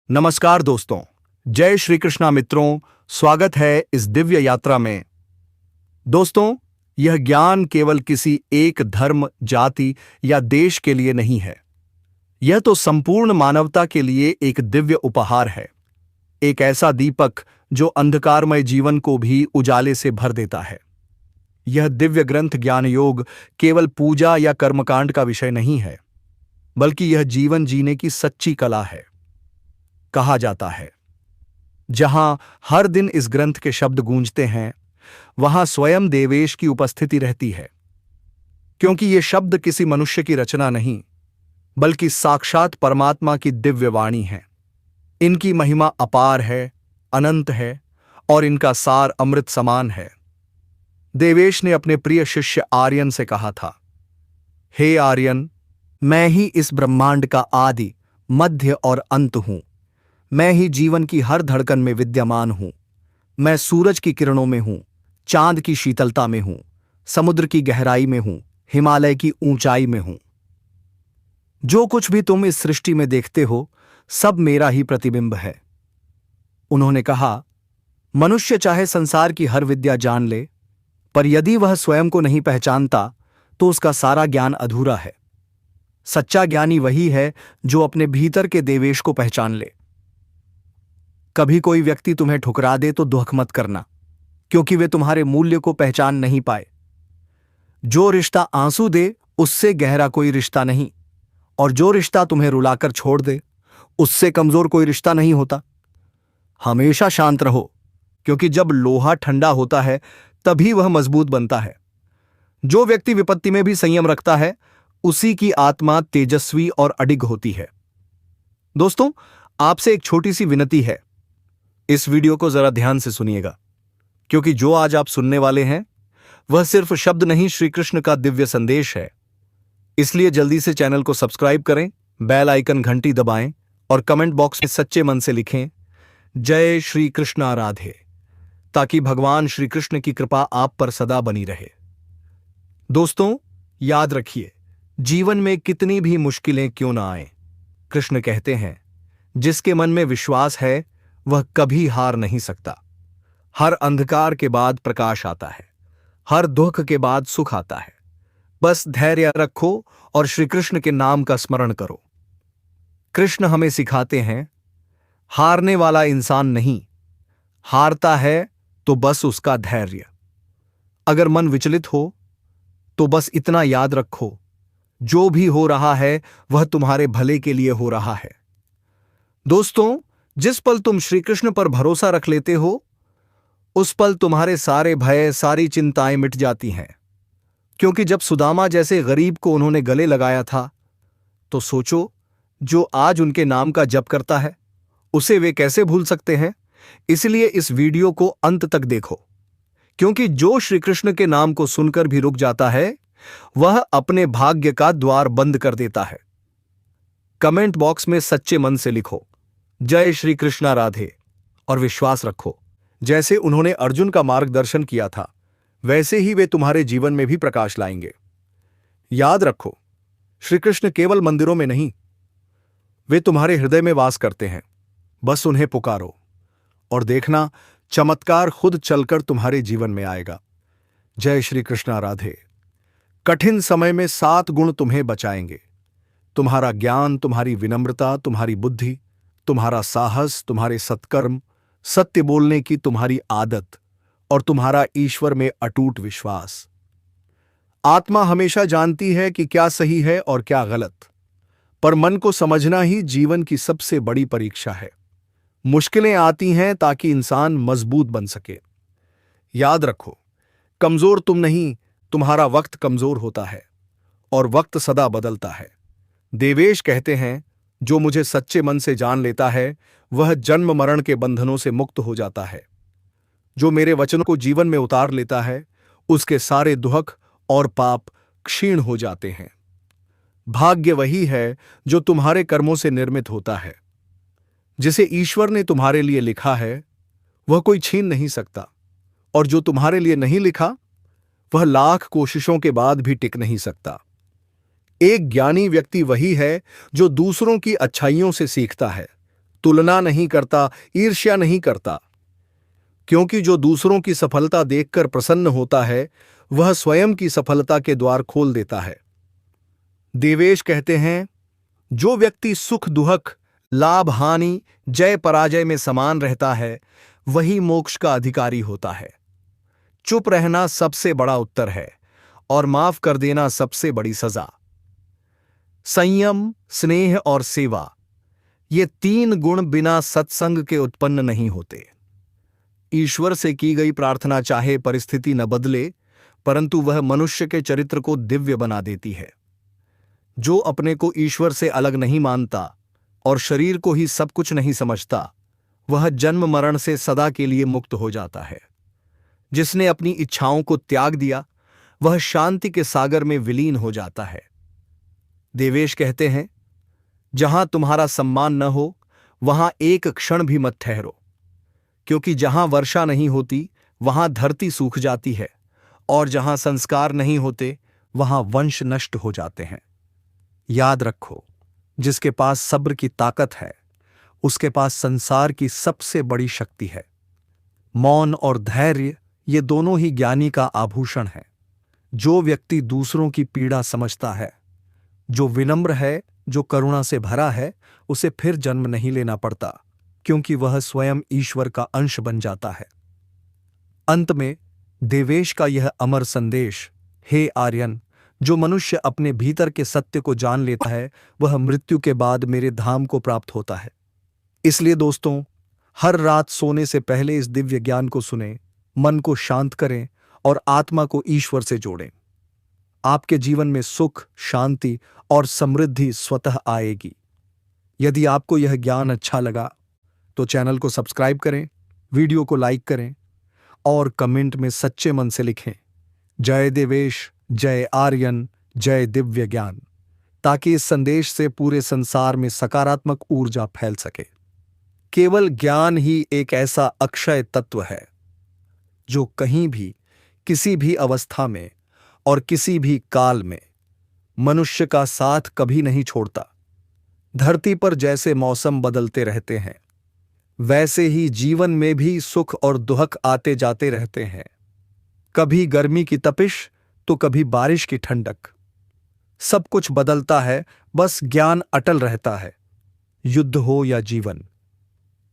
नमस्कार दोस्तों, जय श्री कृष्णा मित्रों। स्वागत है इस दिव्य यात्रा में। दोस्तों, यह ज्ञान केवल किसी एक धर्म, जाति या देश के लिए नहीं है। यह तो संपूर्ण मानवता के लिए एक दिव्य उपहार है, एक ऐसा दीपक जो अंधकारमय जीवन को भी उजाले से भर देता है। यह दिव्य ग्रंथ ज्ञान योग केवल पूजा या कर्मकांड का विषय नहीं है, बल्कि यह जीवन जीने की सच्ची कला है। कहा जाता है, जहां हर दिन इस ग्रंथ के शब्द गूंजते हैं, वहां स्वयं देवेश की उपस्थिति रहती है। क्योंकि ये शब्द किसी मनुष्य की रचना नहीं, बल्कि साक्षात परमात्मा की दिव्य वाणी है। इनकी महिमा अपार है, अनंत है और इनका सार अमृत समान है। देवेश ने अपने प्रिय शिष्य आर्यन से कहा था, हे आर्यन, मैं ही इस ब्रह्मांड का आदि, मध्य और अंत हूं। मैं ही जीवन की हर धड़कन में विद्यमान हूं। मैं सूरज की किरणों में हूं, चांद की शीतलता में हूं, समुद्र की गहराई में हूं, हिमालय की ऊंचाई में हूं। जो कुछ भी तुम इस सृष्टि में देखते हो, सब मेरा ही प्रतिबिंब है। उन्होंने कहा, मनुष्य चाहे संसार की हर विद्या जान ले, पर यदि वह स्वयं को नहीं पहचानता तो उसका सारा ज्ञान अधूरा है। सच्चा ज्ञानी वही है जो अपने भीतर के देवेश को पहचान ले। कभी कोई व्यक्ति तुम्हें ठुकरा दे तो दुख मत करना, क्योंकि वे तुम्हारे मूल्य को पहचान नहीं पाए। जो रिश्ता आंसू दे, उससे गहरा कोई रिश्ता नहीं, और जो रिश्ता तुम्हें रुलाकर छोड़ दे, उससे कमजोर कोई रिश्ता नहीं होता। हमेशा शांत रहो, क्योंकि जब लोहा ठंडा होता है तभी वह मजबूत बनता है। जो व्यक्ति विपत्ति में भी संयम रखता है, उसी की आत्मा तेजस्वी और अडिग होती है। दोस्तों, आपसे एक छोटी सी विनती है, इस वीडियो को जरा ध्यान से सुनिएगा, क्योंकि जो आज आप सुनने वाले हैं वह सिर्फ शब्द नहीं, श्री कृष्ण का दिव्य संदेश है। इसलिए जल्दी से चैनल को सब्सक्राइब करें, बेल आइकन घंटी दबाएं और कमेंट बॉक्स में सच्चे मन से लिखें, जय श्री कृष्ण राधे, ताकि भगवान श्री कृष्ण की कृपा आप पर सदा बनी रहे। दोस्तों, याद रखिए, जीवन में कितनी भी मुश्किलें क्यों ना आए, कृष्ण कहते हैं, जिसके मन में विश्वास है वह कभी हार नहीं सकता। हर अंधकार के बाद प्रकाश आता है, हर दुख के बाद सुख आता है। बस धैर्य रखो और श्री कृष्ण के नाम का स्मरण करो। कृष्ण हमें सिखाते हैं, हारने वाला इंसान नहीं, हारता है तो बस उसका धैर्य। अगर मन विचलित हो तो बस इतना याद रखो, जो भी हो रहा है वह तुम्हारे भले के लिए हो रहा है। दोस्तों, जिस पल तुम श्री कृष्ण पर भरोसा रख लेते हो, उस पल तुम्हारे सारे भय, सारी चिंताएं मिट जाती हैं। क्योंकि जब सुदामा जैसे गरीब को उन्होंने गले लगाया था, तो सोचो, जो आज उनके नाम का जप करता है, उसे वे कैसे भूल सकते हैं। इसलिए इस वीडियो को अंत तक देखो, क्योंकि जो श्री कृष्ण के नाम को सुनकर भी रुक जाता है, वह अपने भाग्य का द्वार बंद कर देता है। कमेंट बॉक्स में सच्चे मन से लिखो, जय श्री कृष्णा राधे, और विश्वास रखो, जैसे उन्होंने अर्जुन का मार्गदर्शन किया था, वैसे ही वे तुम्हारे जीवन में भी प्रकाश लाएंगे। याद रखो, श्री कृष्ण केवल मंदिरों में नहीं, वे तुम्हारे हृदय में वास करते हैं। बस उन्हें पुकारो और देखना, चमत्कार खुद चलकर तुम्हारे जीवन में आएगा। जय श्री कृष्णा राधे। कठिन समय में 7 गुण तुम्हें बचाएंगे, तुम्हारा ज्ञान, तुम्हारी विनम्रता, तुम्हारी बुद्धि, तुम्हारा साहस, तुम्हारे सत्कर्म, सत्य बोलने की तुम्हारी आदत और तुम्हारा ईश्वर में अटूट विश्वास। आत्मा हमेशा जानती है कि क्या सही है और क्या गलत, पर मन को समझना ही जीवन की सबसे बड़ी परीक्षा है। मुश्किलें आती हैं ताकि इंसान मजबूत बन सके। याद रखो, कमजोर तुम नहीं, तुम्हारा वक्त कमजोर होता है और वक्त सदा बदलता है। देवेश कहते हैं, जो मुझे सच्चे मन से जान लेता है, वह जन्म मरण के बंधनों से मुक्त हो जाता है। जो मेरे वचनों को जीवन में उतार लेता है, उसके सारे दुख और पाप क्षीण हो जाते हैं। भाग्य वही है जो तुम्हारे कर्मों से निर्मित होता है। जिसे ईश्वर ने तुम्हारे लिए लिखा है, वह कोई छीन नहीं सकता, और जो तुम्हारे लिए नहीं लिखा, वह लाख कोशिशों के बाद भी टिक नहीं सकता। एक ज्ञानी व्यक्ति वही है जो दूसरों की अच्छाइयों से सीखता है, तुलना नहीं करता, ईर्ष्या नहीं करता, क्योंकि जो दूसरों की सफलता देखकर प्रसन्न होता है वह स्वयं की सफलता के द्वार खोल देता है। देवेश कहते हैं, जो व्यक्ति सुख दुहक, लाभ हानि, जय पराजय में समान रहता है वही मोक्ष का अधिकारी होता है। चुप रहना सबसे बड़ा उत्तर है और माफ कर देना सबसे बड़ी सजा। संयम, स्नेह और सेवा, ये 3 गुण बिना सत्संग के उत्पन्न नहीं होते। ईश्वर से की गई प्रार्थना चाहे परिस्थिति न बदले, परंतु वह मनुष्य के चरित्र को दिव्य बना देती है। जो अपने को ईश्वर से अलग नहीं मानता और शरीर को ही सब कुछ नहीं समझता, वह जन्म मरण से सदा के लिए मुक्त हो जाता है। जिसने अपनी इच्छाओं को त्याग दिया, वह शांति के सागर में विलीन हो जाता है। देवेश कहते हैं, जहां तुम्हारा सम्मान न हो वहां एक क्षण भी मत ठहरो, क्योंकि जहां वर्षा नहीं होती वहां धरती सूख जाती है और जहां संस्कार नहीं होते वहां वंश नष्ट हो जाते हैं। याद रखो, जिसके पास सब्र की ताकत है उसके पास संसार की सबसे बड़ी शक्ति है। मौन और धैर्य, ये दोनों ही ज्ञानी का आभूषण है। जो व्यक्ति दूसरों की पीड़ा समझता है, जो विनम्र है, जो करुणा से भरा है, उसे फिर जन्म नहीं लेना पड़ता, क्योंकि वह स्वयं ईश्वर का अंश बन जाता है। अंत में देवेश का यह अमर संदेश, हे आर्यन, जो मनुष्य अपने भीतर के सत्य को जान लेता है वह मृत्यु के बाद मेरे धाम को प्राप्त होता है। इसलिए दोस्तों, हर रात सोने से पहले इस दिव्य ज्ञान को सुनें, मन को शांत करें और आत्मा को ईश्वर से जोड़ें। आपके जीवन में सुख, शांति और समृद्धि स्वतः आएगी। यदि आपको यह ज्ञान अच्छा लगा तो चैनल को सब्सक्राइब करें, वीडियो को लाइक करें और कमेंट में सच्चे मन से लिखें, जय देवेश, जय आर्यन, जय दिव्य ज्ञान, ताकि इस संदेश से पूरे संसार में सकारात्मक ऊर्जा फैल सके। केवल ज्ञान ही एक ऐसा अक्षय तत्व है जो कहीं भी, किसी भी अवस्था में और किसी भी काल में मनुष्य का साथ कभी नहीं छोड़ता। धरती पर जैसे मौसम बदलते रहते हैं, वैसे ही जीवन में भी सुख और दुख आते जाते रहते हैं। कभी गर्मी की तपिश तो कभी बारिश की ठंडक। सब कुछ बदलता है, बस ज्ञान अटल रहता है। युद्ध हो या जीवन,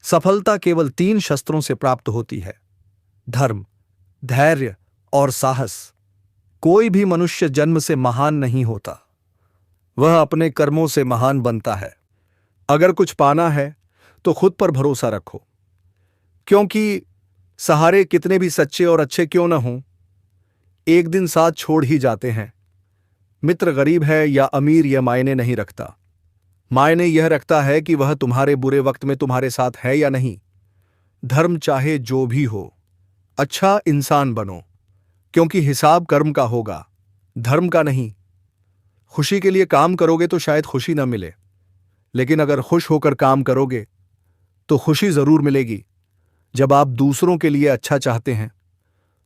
सफलता केवल 3 शस्त्रों से प्राप्त होती है: धर्म, धैर्य और साहस। कोई भी मनुष्य जन्म से महान नहीं होता, वह अपने कर्मों से महान बनता है। अगर कुछ पाना है तो खुद पर भरोसा रखो, क्योंकि सहारे कितने भी सच्चे और अच्छे क्यों न हों, एक दिन साथ छोड़ ही जाते हैं। मित्र गरीब है या अमीर यह मायने नहीं रखता, मायने यह रखता है कि वह तुम्हारे बुरे वक्त में तुम्हारे साथ है या नहीं। धर्म चाहे जो भी हो, अच्छा इंसान बनो, क्योंकि हिसाब कर्म का होगा, धर्म का नहीं। खुशी के लिए काम करोगे तो शायद खुशी न मिले, लेकिन अगर खुश होकर काम करोगे तो खुशी जरूर मिलेगी। जब आप दूसरों के लिए अच्छा चाहते हैं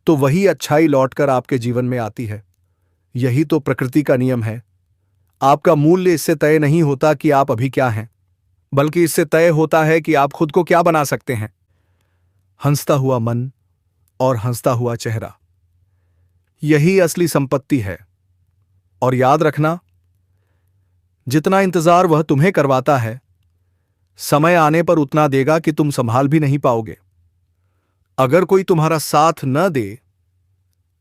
तो वही अच्छाई लौटकर आपके जीवन में आती है। यही तो प्रकृति का नियम है। आपका मूल्य इससे तय नहीं होता कि आप अभी क्या हैं, बल्कि इससे तय होता है कि आप खुद को क्या बना सकते हैं। हंसता हुआ मन और हंसता हुआ चेहरा, यही असली संपत्ति है। और याद रखना, जितना इंतजार वह तुम्हें करवाता है, समय आने पर उतना देगा कि तुम संभाल भी नहीं पाओगे। अगर कोई तुम्हारा साथ न दे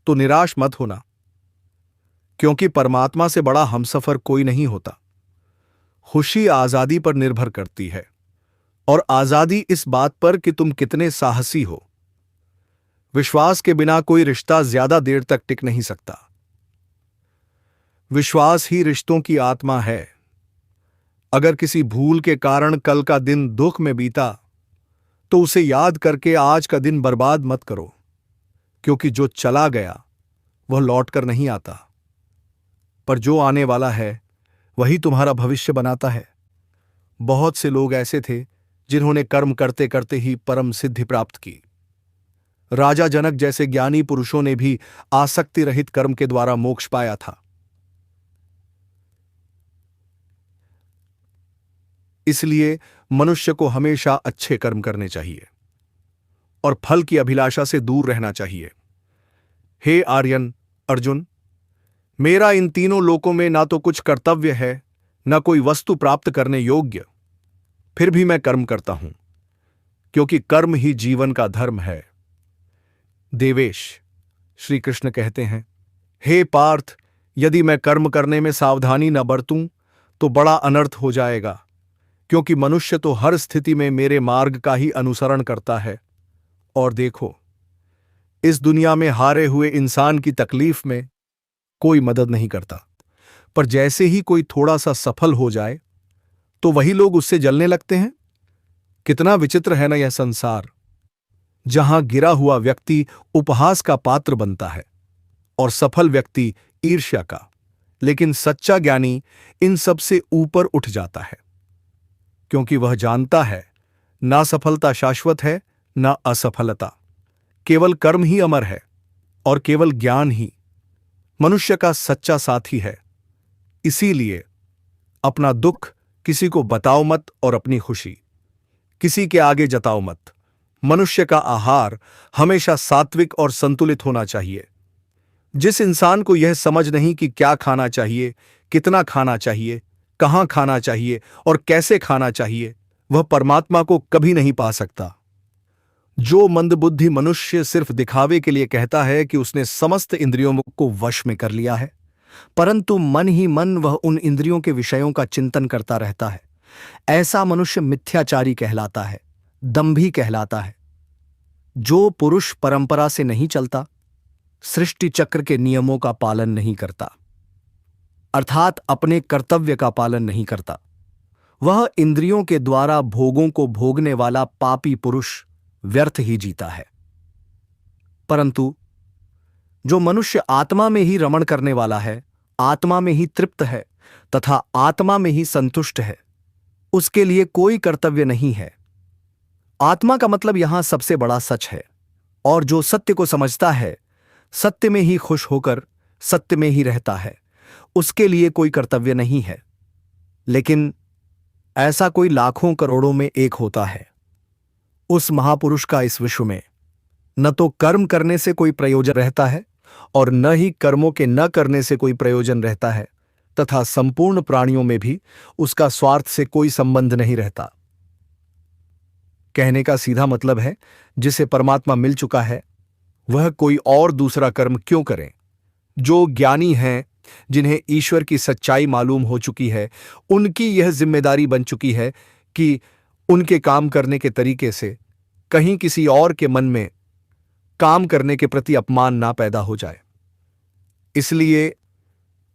तो निराश मत होना, क्योंकि परमात्मा से बड़ा हमसफर कोई नहीं होता। खुशी आजादी पर निर्भर करती है, और आजादी इस बात पर कि तुम कितने साहसी हो। विश्वास के बिना कोई रिश्ता ज्यादा देर तक टिक नहीं सकता। विश्वास ही रिश्तों की आत्मा है। अगर किसी भूल के कारण कल का दिन दुख में बीता तो उसे याद करके आज का दिन बर्बाद मत करो, क्योंकि जो चला गया वह लौट कर नहीं आता, पर जो आने वाला है वही तुम्हारा भविष्य बनाता है। बहुत से लोग ऐसे थे जिन्होंने कर्म करते करते ही परम सिद्धि प्राप्त की। राजा जनक जैसे ज्ञानी पुरुषों ने भी आसक्ति रहित कर्म के द्वारा मोक्ष पाया था। इसलिए मनुष्य को हमेशा अच्छे कर्म करने चाहिए और फल की अभिलाषा से दूर रहना चाहिए। हे आर्यन अर्जुन, मेरा इन तीनों लोकों में ना तो कुछ कर्तव्य है, ना कोई वस्तु प्राप्त करने योग्य, फिर भी मैं कर्म करता हूं, क्योंकि कर्म ही जीवन का धर्म है। देवेश, श्री कृष्ण कहते हैं, हे पार्थ, यदि मैं कर्म करने में सावधानी न बरतूं तो बड़ा अनर्थ हो जाएगा, क्योंकि मनुष्य तो हर स्थिति में मेरे मार्ग का ही अनुसरण करता है। और देखो, इस दुनिया में हारे हुए इंसान की तकलीफ में कोई मदद नहीं करता, पर जैसे ही कोई थोड़ा सा सफल हो जाए तो वही लोग उससे जलने लगते हैं। कितना विचित्र है ना यह संसार, जहां गिरा हुआ व्यक्ति उपहास का पात्र बनता है और सफल व्यक्ति ईर्ष्या का। लेकिन सच्चा ज्ञानी इन सब से ऊपर उठ जाता है, क्योंकि वह जानता है ना सफलता शाश्वत है, ना असफलता। केवल कर्म ही अमर है और केवल ज्ञान ही मनुष्य का सच्चा साथी है। इसीलिए अपना दुख किसी को बताओ मत और अपनी खुशी किसी के आगे जताओ मत। मनुष्य का आहार हमेशा सात्विक और संतुलित होना चाहिए। जिस इंसान को यह समझ नहीं कि क्या खाना चाहिए, कितना खाना चाहिए, कहां खाना चाहिए और कैसे खाना चाहिए, वह परमात्मा को कभी नहीं पा सकता। जो मंदबुद्धि मनुष्य सिर्फ दिखावे के लिए कहता है कि उसने समस्त इंद्रियों को वश में कर लिया है, परंतु मन ही मन वह उन इंद्रियों के विषयों का चिंतन करता रहता है, ऐसा मनुष्य मिथ्याचारी कहलाता है, दंभी कहलाता है। जो पुरुष परंपरा से नहीं चलता, सृष्टि चक्र के नियमों का पालन नहीं करता, अर्थात अपने कर्तव्य का पालन नहीं करता, वह इंद्रियों के द्वारा भोगों को भोगने वाला पापी पुरुष व्यर्थ ही जीता है। परंतु जो मनुष्य आत्मा में ही रमण करने वाला है, आत्मा में ही तृप्त है तथा आत्मा में ही संतुष्ट है, उसके लिए कोई कर्तव्य नहीं है। आत्मा का मतलब यहां सबसे बड़ा सच है, और जो सत्य को समझता है, सत्य में ही खुश होकर सत्य में ही रहता है, उसके लिए कोई कर्तव्य नहीं है। लेकिन ऐसा कोई लाखों करोड़ों में एक होता है। उस महापुरुष का इस विश्व में न तो कर्म करने से कोई प्रयोजन रहता है और न ही कर्मों के न करने से कोई प्रयोजन रहता है, तथा संपूर्ण प्राणियों में भी उसका स्वार्थ से कोई संबंध नहीं रहता। कहने का सीधा मतलब है, जिसे परमात्मा मिल चुका है वह कोई और दूसरा कर्म क्यों करें। जो ज्ञानी हैं, जिन्हें ईश्वर की सच्चाई मालूम हो चुकी है, उनकी यह जिम्मेदारी बन चुकी है कि उनके काम करने के तरीके से कहीं किसी और के मन में काम करने के प्रति अपमान ना पैदा हो जाए। इसलिए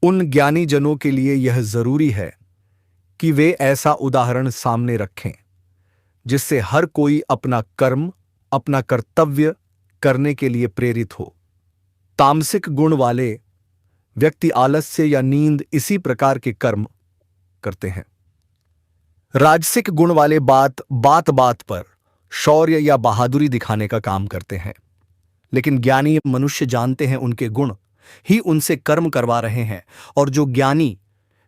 उन ज्ञानी जनों के लिए यह जरूरी है कि वे ऐसा उदाहरण सामने रखें जिससे हर कोई अपना कर्म, अपना कर्तव्य करने के लिए प्रेरित हो। तामसिक गुण वाले व्यक्ति आलस्य या नींद इसी प्रकार के कर्म करते हैं। राजसिक गुण वाले बात बात पर शौर्य या बहादुरी दिखाने का काम करते हैं। लेकिन ज्ञानी मनुष्य जानते हैं उनके गुण ही उनसे कर्म करवा रहे हैं, और जो ज्ञानी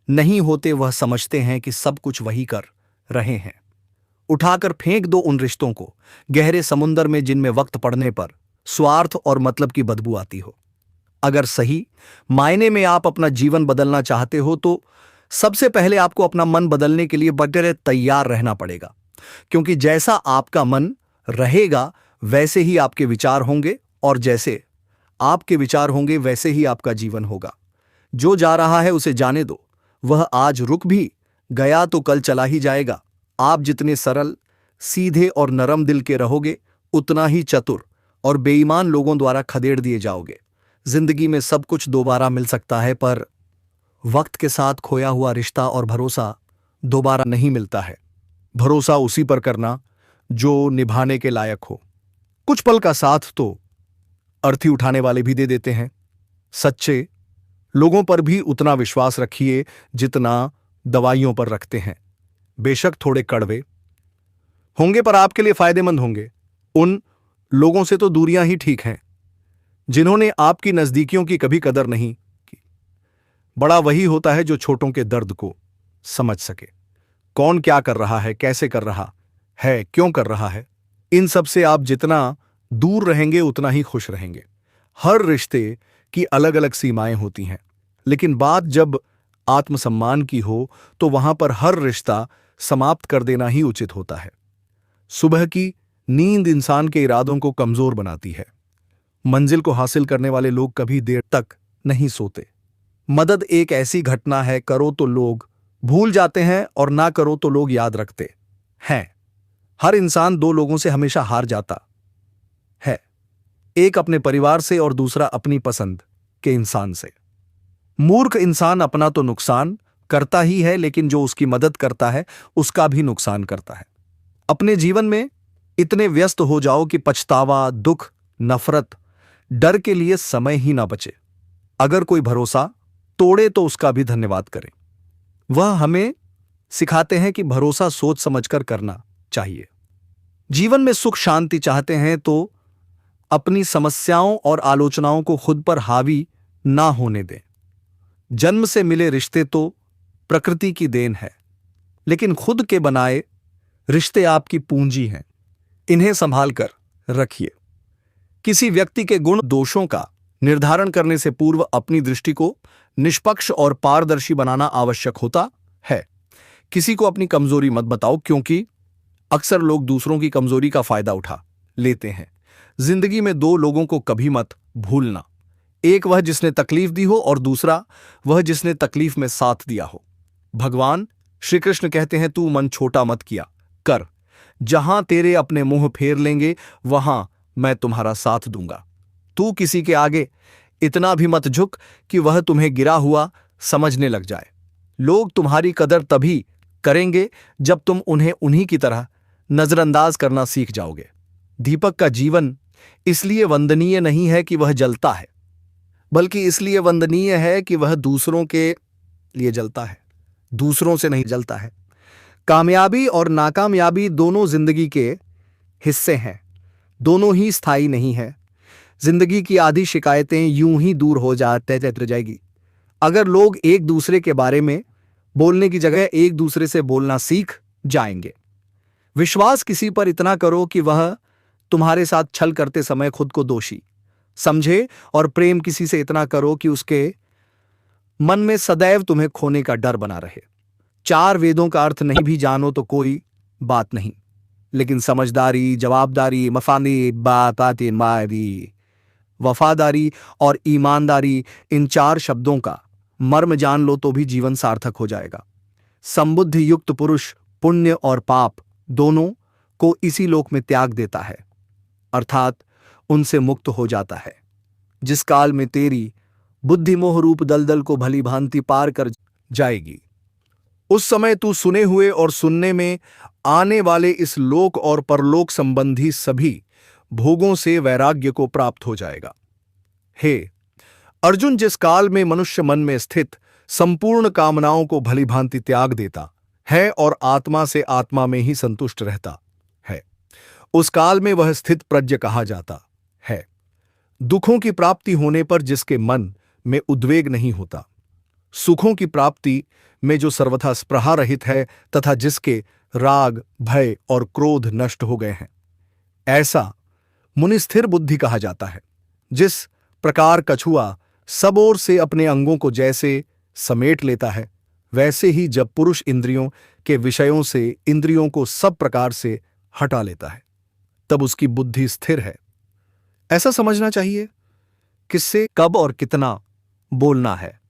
नहीं होते वह समझते हैं कि सब कुछ वही कर रहे हैं। उठाकर फेंक दो उन रिश्तों को गहरे समुद्र में जिनमें वक्त पड़ने पर स्वार्थ और मतलब की बदबू आती हो। अगर सही मायने में आप अपना जीवन बदलना चाहते हो तो सबसे पहले आपको अपना मन बदलने के लिए बड़े तैयार रहना पड़ेगा, क्योंकि जैसा आपका मन रहेगा वैसे ही आपके विचार होंगे, और जैसे आपके विचार होंगे वैसे ही आपका जीवन होगा। जो जा रहा है उसे जाने दो, वह आज रुक भी गया तो कल चला ही जाएगा। आप जितने सरल, सीधे और नरम दिल के रहोगे, उतना ही चतुर और बेईमान लोगों द्वारा खदेड़ दिए जाओगे। जिंदगी में सब कुछ दोबारा मिल सकता है, पर वक्त के साथ खोया हुआ रिश्ता और भरोसा दोबारा नहीं मिलता है। भरोसा उसी पर करना जो निभाने के लायक हो। कुछ पल का साथ तो अर्थी उठाने वाले भी दे देते हैं। सच्चे लोगों पर भी उतना विश्वास रखिए जितना दवाइयों पर रखते हैं। बेशक थोड़े कड़वे होंगे पर आपके लिए फायदेमंद होंगे। उन लोगों से तो दूरियां ही ठीक हैं जिन्होंने आपकी नजदीकियों की कभी कदर नहीं की। बड़ा वही होता है जो छोटों के दर्द को समझ सके। कौन क्या कर रहा है, कैसे कर रहा है, क्यों कर रहा है, इन सब से आप जितना दूर रहेंगे उतना ही खुश रहेंगे। हर रिश्ते की अलग अलग सीमाएं होती हैं, लेकिन बात जब आत्मसम्मान की हो तो वहां पर हर रिश्ता समाप्त कर देना ही उचित होता है। सुबह की नींद इंसान के इरादों को कमजोर बनाती है। मंजिल को हासिल करने वाले लोग कभी देर तक नहीं सोते। मदद एक ऐसी घटना है, करो तो लोग भूल जाते हैं और ना करो तो लोग याद रखते हैं। हर इंसान दो लोगों से हमेशा हार जाता है, एक अपने परिवार से और दूसरा अपनी पसंद के इंसान से। मूर्ख इंसान अपना तो नुकसान करता ही है, लेकिन जो उसकी मदद करता है उसका भी नुकसान करता है। अपने जीवन में इतने व्यस्त हो जाओ कि पछतावा, दुख, नफरत, डर के लिए समय ही ना बचे। अगर कोई भरोसा तोड़े तो उसका भी धन्यवाद करें। वह हमें सिखाते हैं कि भरोसा सोच समझकर करना चाहिए। जीवन में सुख शांति चाहते हैं तो अपनी समस्याओं और आलोचनाओं को खुद पर हावी ना होने दें। जन्म से मिले रिश्ते तो प्रकृति की देन है, लेकिन खुद के बनाए रिश्ते आपकी पूंजी हैं। इन्हें संभाल कर रखिए। किसी व्यक्ति के गुण दोषों का निर्धारण करने से पूर्व अपनी दृष्टि को निष्पक्ष और पारदर्शी बनाना आवश्यक होता है। किसी को अपनी कमजोरी मत बताओ, क्योंकि अक्सर लोग दूसरों की कमजोरी का फायदा उठा लेते हैं। जिंदगी में दो लोगों को कभी मत भूलना, एक वह जिसने तकलीफ दी हो और दूसरा वह जिसने तकलीफ में साथ दिया हो। भगवान श्री कृष्ण कहते हैं, तू मन छोटा मत किया कर, जहां तेरे अपने मुंह फेर लेंगे वहां मैं तुम्हारा साथ दूंगा। तू किसी के आगे इतना भी मत झुक कि वह तुम्हें गिरा हुआ समझने लग जाए। लोग तुम्हारी कदर तभी करेंगे जब तुम उन्हें उन्हीं की तरह नजरअंदाज करना सीख जाओगे। दीपक का जीवन इसलिए वंदनीय नहीं है कि वह जलता है, बल्कि इसलिए वंदनीय है कि वह दूसरों के लिए जलता है, दूसरों से नहीं जलता है। कामयाबी और नाकामयाबी दोनों जिंदगी के हिस्से हैं, दोनों ही स्थायी नहीं है। जिंदगी की आधी शिकायतें यूं ही दूर हो जाएगी अगर लोग एक दूसरे के बारे में बोलने की जगह एक दूसरे से बोलना सीख जाएंगे। विश्वास किसी पर इतना करो कि वह तुम्हारे साथ छल करते समय खुद को दोषी समझे, और प्रेम किसी से इतना करो कि उसके मन में सदैव तुम्हें खोने का डर बना रहे। चार वेदों का अर्थ नहीं भी जानो तो कोई बात नहीं, लेकिन समझदारी, जवाबदारी, वफादारी और ईमानदारी, इन चार शब्दों का मर्म जान लो तो भी जीवन सार्थक हो जाएगा। संबुद्धि युक्त पुरुष पुण्य और पाप दोनों को इसी लोक में त्याग देता है, अर्थात उनसे मुक्त हो जाता है। जिस काल में तेरी बुद्धि मोह रूप दलदल को भली भांति पार कर जाएगी, उस समय तू सुने हुए और सुनने में आने वाले इस लोक और परलोक संबंधी सभी भोगों से वैराग्य को प्राप्त हो जाएगा। हे अर्जुन, जिस काल में मनुष्य मन में स्थित संपूर्ण कामनाओं को भली भांति त्याग देता है और आत्मा से आत्मा में ही संतुष्ट रहता है, उस काल में वह स्थित प्रज्ञ कहा जाता है। दुखों की प्राप्ति होने पर जिसके मन में उद्वेग नहीं होता, सुखों की प्राप्ति में जो सर्वथा स्पृहा रहित है तथा जिसके राग, भय और क्रोध नष्ट हो गए हैं, ऐसा मुनि स्थिर बुद्धि कहा जाता है। जिस प्रकार कछुआ सब ओर से अपने अंगों को जैसे समेट लेता है, वैसे ही जब पुरुष इंद्रियों के विषयों से इंद्रियों को सब प्रकार से हटा लेता है, तब उसकी बुद्धि स्थिर है। ऐसा समझना चाहिए किससे कब और कितना बोलना है।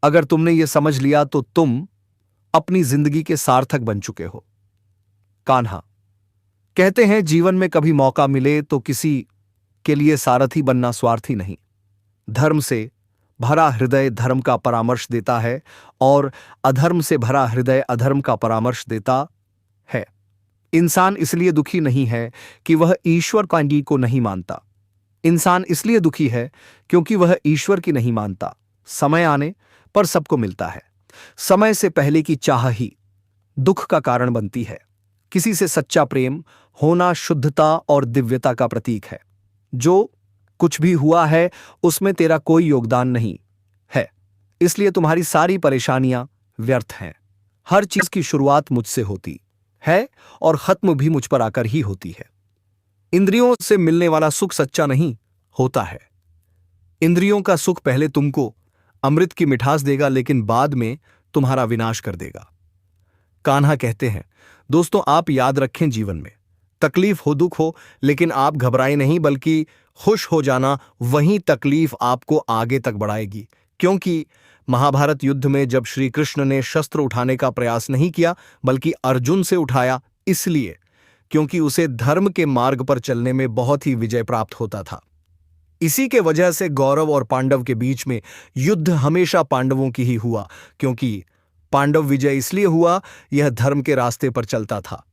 अगर तुमने ये समझ लिया तो तुम अपनी जिंदगी के सार्थक बन चुके हो। कान्हा कहते हैं, जीवन में कभी मौका मिले तो किसी के लिए सारथी बनना स्वार्थी नहीं। धर्म से भरा हृदय धर्म का परामर्श देता है और अधर्म से भरा हृदय अधर्म का परामर्श देता है। इंसान इसलिए दुखी नहीं है कि वह ईश्वर को नहीं मानता। इंसान इसलिए दुखी है क्योंकि वह ईश्वर की नहीं मानता। समय आने पर सबको मिलता है। समय से पहले की चाह ही दुख का कारण बनती है। किसी से सच्चा प्रेम होना शुद्धता और दिव्यता का प्रतीक है। जो कुछ भी हुआ है उसमें तेरा कोई योगदान नहीं है, इसलिए तुम्हारी सारी परेशानियां व्यर्थ हैं। हर चीज की शुरुआत मुझसे होती है और खत्म भी मुझ पर आकर ही होती है। इंद्रियों से मिलने वाला सुख सच्चा नहीं होता है। इंद्रियों का सुख पहले तुमको अमृत की मिठास देगा, लेकिन बाद में तुम्हारा विनाश कर देगा। कान्हा कहते हैं, दोस्तों आप याद रखें, जीवन में तकलीफ हो, दुख हो, लेकिन आप घबराएं नहीं, बल्कि खुश हो जाना। वही तकलीफ आपको आगे तक बढ़ाएगी। क्योंकि महाभारत युद्ध में जब श्री कृष्ण ने शस्त्र उठाने का प्रयास नहीं किया, बल्कि अर्जुन से उठाया, इसलिए क्योंकि उसे धर्म के मार्ग पर चलने में बहुत ही विजय प्राप्त होता था। इसी के वजह से कौरव और पांडव के बीच में युद्ध हमेशा पांडवों की ही हुआ, क्योंकि पांडव विजय इसलिए हुआ, यह धर्म के रास्ते पर चलता था।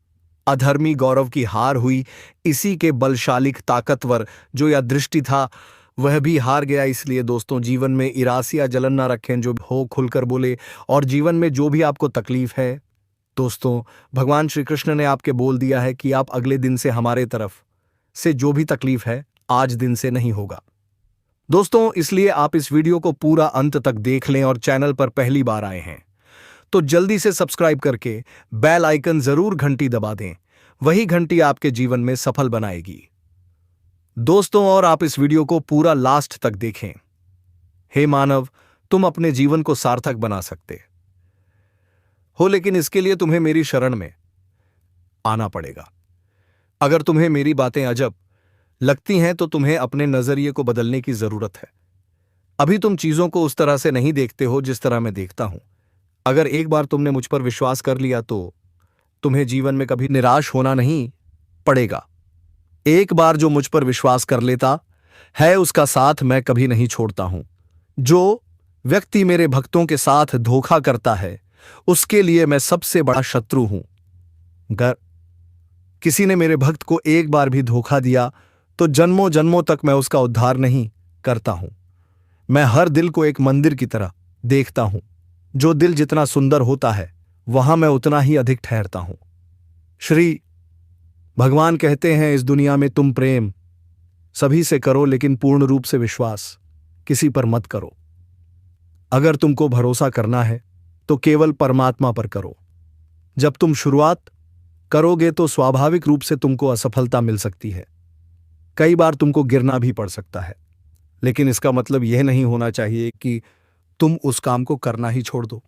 अधर्मी कौरव की हार हुई, इसी के बलशाली ताकतवर जो यह दृष्टि था वह भी हार गया। इसलिए दोस्तों जीवन में ईर्ष्या जलन ना रखें, जो हो खुलकर बोले। और जीवन में जो भी आपको तकलीफ है दोस्तों, भगवान श्री कृष्ण ने आपके बोल दिया है कि आप अगले दिन से हमारे तरफ से जो भी तकलीफ है आज दिन से नहीं होगा। दोस्तों इसलिए आप इस वीडियो को पूरा अंत तक देख लें, और चैनल पर पहली बार आए हैं तो जल्दी से सब्सक्राइब करके बेल आइकन जरूर घंटी दबा दें। वही घंटी आपके जीवन में सफल बनाएगी दोस्तों। और आप इस वीडियो को पूरा लास्ट तक देखें। हे मानव, तुम अपने जीवन को सार्थक बना सकते हो, लेकिन इसके लिए तुम्हें मेरी शरण में आना पड़ेगा। अगर तुम्हें मेरी बातें अजब लगती हैं तो तुम्हें अपने नजरिए को बदलने की जरूरत है। अभी तुम चीजों को उस तरह से नहीं देखते हो जिस तरह मैं देखता हूं। अगर एक बार तुमने मुझ पर विश्वास कर लिया तो तुम्हें जीवन में कभी निराश होना नहीं पड़ेगा। एक बार जो मुझ पर विश्वास कर लेता है उसका साथ मैं कभी नहीं छोड़ता हूं। जो व्यक्ति मेरे भक्तों के साथ धोखा करता है उसके लिए मैं सबसे बड़ा शत्रु हूं। अगर किसी ने मेरे भक्त को एक बार भी धोखा दिया तो जन्मों जन्मों तक मैं उसका उद्धार नहीं करता हूं। मैं हर दिल को एक मंदिर की तरह देखता हूं। जो दिल जितना सुंदर होता है वहां मैं उतना ही अधिक ठहरता हूं। श्री भगवान कहते हैं, इस दुनिया में तुम प्रेम सभी से करो, लेकिन पूर्ण रूप से विश्वास किसी पर मत करो। अगर तुमको भरोसा करना है तो केवल परमात्मा पर करो। जब तुम शुरुआत करोगे तो स्वाभाविक रूप से तुमको असफलता मिल सकती है। कई बार तुमको गिरना भी पड़ सकता है, लेकिन इसका मतलब यह नहीं होना चाहिए कि तुम उस काम को करना ही छोड़ दो।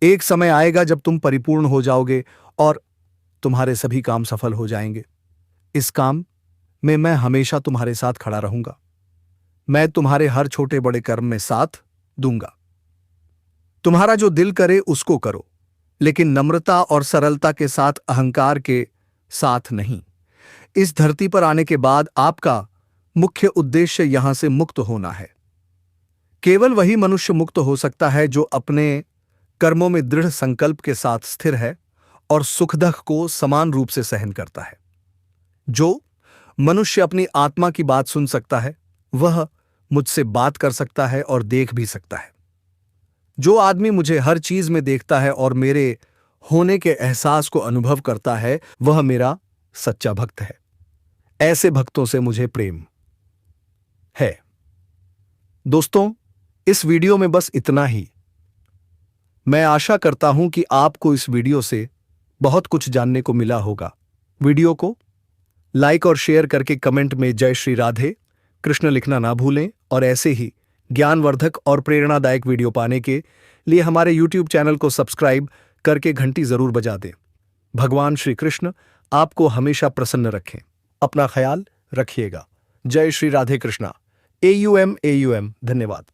एक समय आएगा जब तुम परिपूर्ण हो जाओगे और तुम्हारे सभी काम सफल हो जाएंगे। इस काम में मैं हमेशा तुम्हारे साथ खड़ा रहूंगा। मैं तुम्हारे हर छोटे बड़े कर्म में साथ दूंगा। तुम्हारा जो दिल करे उसको करो, लेकिन नम्रता और सरलता के साथ, अहंकार के साथ नहीं। इस धरती पर आने के बाद आपका मुख्य उद्देश्य यहां से मुक्त होना है। केवल वही मनुष्य मुक्त हो सकता है जो अपने कर्मों में दृढ़ संकल्प के साथ स्थिर है और सुख दुख को समान रूप से सहन करता है। जो मनुष्य अपनी आत्मा की बात सुन सकता है वह मुझसे बात कर सकता है और देख भी सकता है। जो आदमी मुझे हर चीज में देखता है और मेरे होने के एहसास को अनुभव करता है वह मेरा सच्चा भक्त है। ऐसे भक्तों से मुझे प्रेम है। दोस्तों इस वीडियो में बस इतना ही। मैं आशा करता हूं कि आपको इस वीडियो से बहुत कुछ जानने को मिला होगा। वीडियो को लाइक और शेयर करके कमेंट में जय श्री राधे कृष्ण लिखना ना भूलें, और ऐसे ही ज्ञानवर्धक और प्रेरणादायक वीडियो पाने के लिए हमारे YouTube चैनल को सब्सक्राइब करके घंटी जरूर बजा दें। भगवान श्री कृष्ण आपको हमेशा प्रसन्न रखें। अपना ख्याल रखिएगा। जय श्री राधे कृष्णा। AUM धन्यवाद।